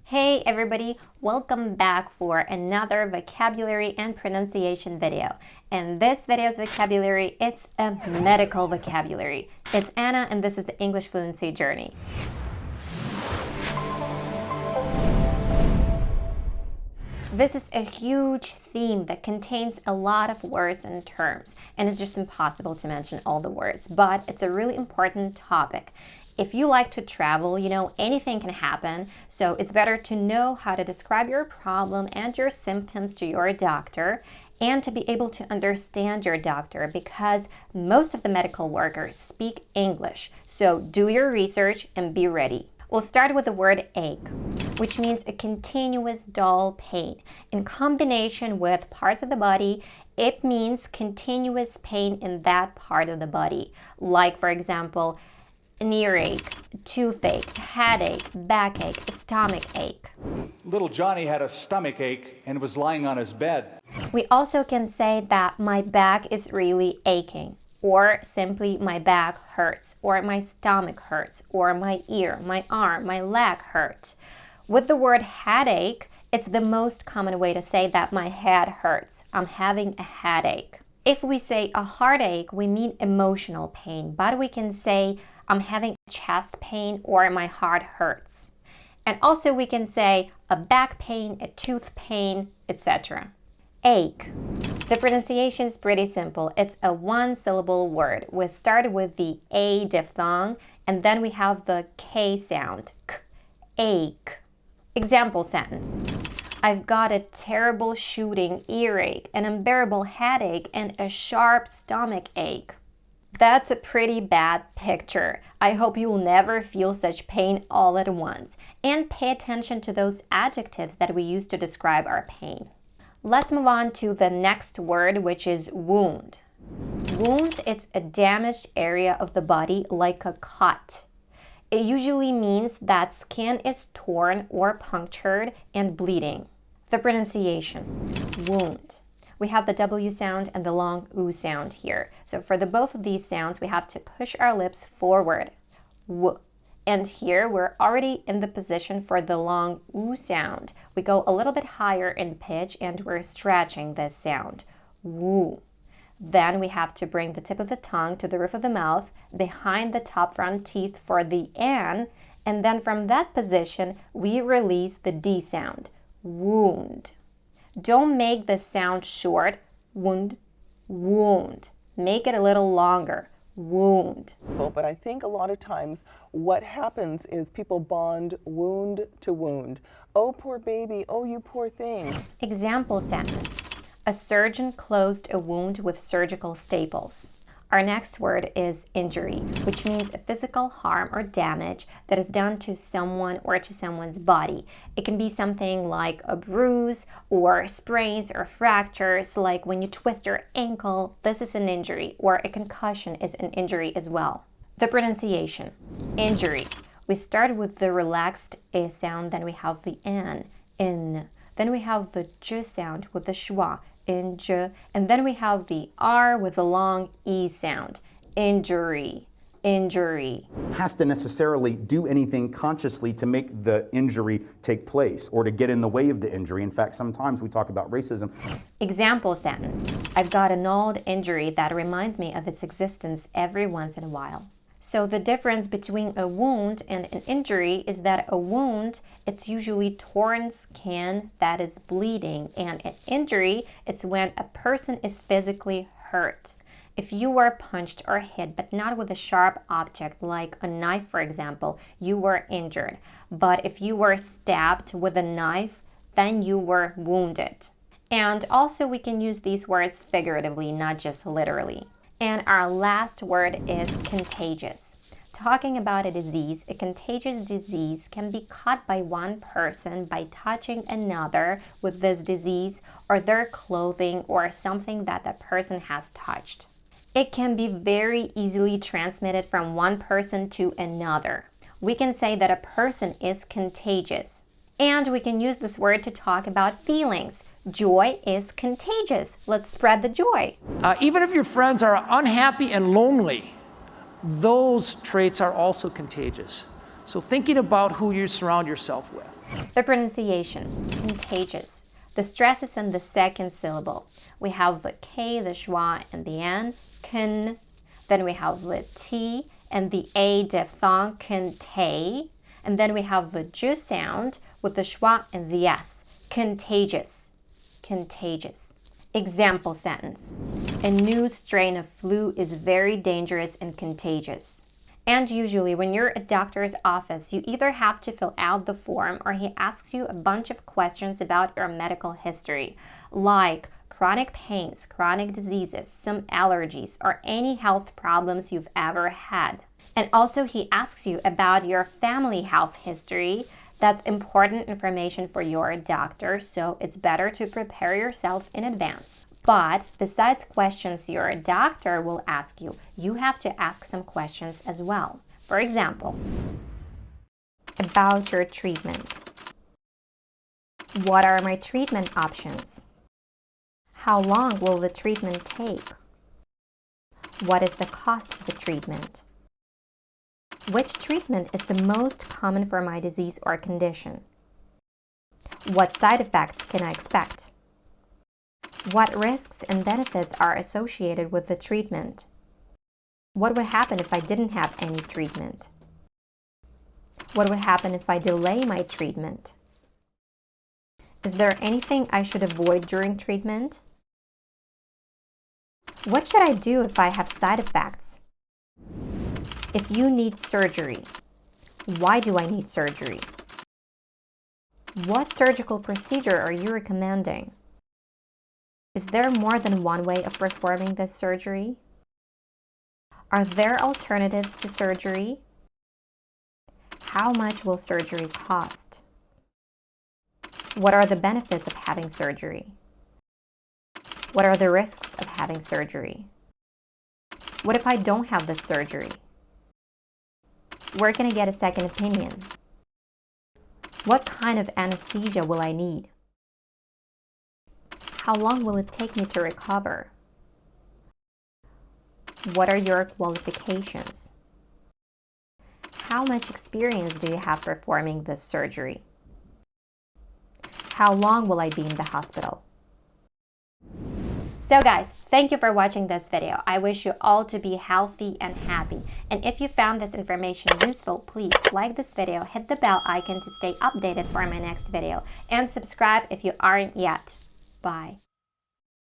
Hey everybody, welcome back for another vocabulary and pronunciation video. And this video's vocabulary, it's a medical vocabulary. It's Anna and this is the English Fluency Journey. This is a huge theme that contains a lot of words and terms, and it's just impossible to mention all the words, but it's a really important topic. If you like to travel, anything can happen, so it's better to know how to describe your problem and your symptoms to your doctor and to be able to understand your doctor because most of the medical workers speak English. So do your research and be ready. We'll start with the word ache, which means a continuous dull pain. In combination with parts of the body, it means continuous pain in that part of the body. Like, for example, an earache, toothache, headache, backache, stomach ache. Little Johnny had a stomach ache and was lying on his bed. We also can say that my back is really aching, or simply my back hurts, or my stomach hurts, or my ear, my arm, my leg hurts. With the word headache, it's the most common way to say that my head hurts. I'm having a headache. If we say a heartache, we mean emotional pain, but we can say I'm having chest pain or my heart hurts. And also we can say a back pain, a tooth pain, etc. Ache. The pronunciation is pretty simple. It's a one-syllable word. We start with the A diphthong and then we have the K sound. K. Ache. Example sentence. I've got a terrible shooting earache, an unbearable headache, and a sharp stomach ache. That's a pretty bad picture. I hope you'll never feel such pain all at once. And pay attention to those adjectives that we use to describe our pain. Let's move on to the next word, which is wound. Wound, it's a damaged area of the body like a cut. It usually means that skin is torn or punctured and bleeding. The pronunciation, wound. We have the W sound and the long U sound here. So for both of these sounds, we have to push our lips forward. W. And here we're already in the position for the long U sound. We go a little bit higher in pitch and we're stretching this sound. Woo. Then we have to bring the tip of the tongue to the roof of the mouth behind the top front teeth for the N. And then from that position, we release the D sound. Wound. Don't make the sound short, wound, wound. Make it a little longer, wound. But I think a lot of times what happens is people bond wound to wound. Oh, poor baby, oh, you poor thing. Example sentence. A surgeon closed a wound with surgical staples. Our next word is injury, which means a physical harm or damage that is done to someone or to someone's body. It can be something like a bruise or sprains or fractures, like when you twist your ankle, this is an injury, or a concussion is an injury as well. The pronunciation, injury. We start with the relaxed A sound, then we have the N, in. Then we have the J sound with the schwa, inj, and then we have the R with the long E sound, injury, injury. Has to necessarily do anything consciously to make the injury take place or to get in the way of the injury. In fact, sometimes we talk about racism. Example sentence. I've got an old injury that reminds me of its existence every once in a while. So the difference between a wound and an injury is that a wound, it's usually torn skin that is bleeding, and an injury, it's when a person is physically hurt. If you were punched or hit, but not with a sharp object like a knife, for example, you were injured. But if you were stabbed with a knife, then you were wounded. And also we can use these words figuratively, not just literally. And our last word is contagious. Talking about a disease, a contagious disease can be caught by one person by touching another with this disease or their clothing or something that the person has touched. It can be very easily transmitted from one person to another. We can say that a person is contagious. And we can use this word to talk about feelings. Joy is contagious. Let's spread the joy. Even if your friends are unhappy and lonely, those traits are also contagious. So thinking about who you surround yourself with. The pronunciation, contagious. The stress is on the second syllable. We have the K, the schwa, and the N, con. Then we have the T and the A diphthong, contay. And then we have the J sound with the schwa and the S, contagious, contagious. Example sentence. A new strain of flu is very dangerous and contagious. And usually when you're at a doctor's office, you either have to fill out the form or he asks you a bunch of questions about your medical history, like chronic pains, chronic diseases, some allergies, or any health problems you've ever had. And also he asks you about your family health history. That's important information for your doctor, so it's better to prepare yourself in advance. But besides questions your doctor will ask you, you have to ask some questions as well. For example, about your treatment. What are my treatment options? How long will the treatment take? What is the cost of the treatment? Which treatment is the most common for my disease or condition? What side effects can I expect? What risks and benefits are associated with the treatment? What would happen if I didn't have any treatment? What would happen if I delay my treatment? Is there anything I should avoid during treatment? What should I do if I have side effects? If you need surgery, why do I need surgery? What surgical procedure are you recommending? Is there more than one way of performing this surgery? Are there alternatives to surgery? How much will surgery cost? What are the benefits of having surgery? What are the risks of having surgery? What if I don't have this surgery? Where can I get a second opinion? What kind of anesthesia will I need? How long will it take me to recover? What are your qualifications? How much experience do you have performing this surgery? How long will I be in the hospital? So guys, thank you for watching this video. I wish you all to be healthy and happy. And if you found this information useful, please like this video, hit the bell icon to stay updated for my next video, and subscribe if you aren't yet. Bye.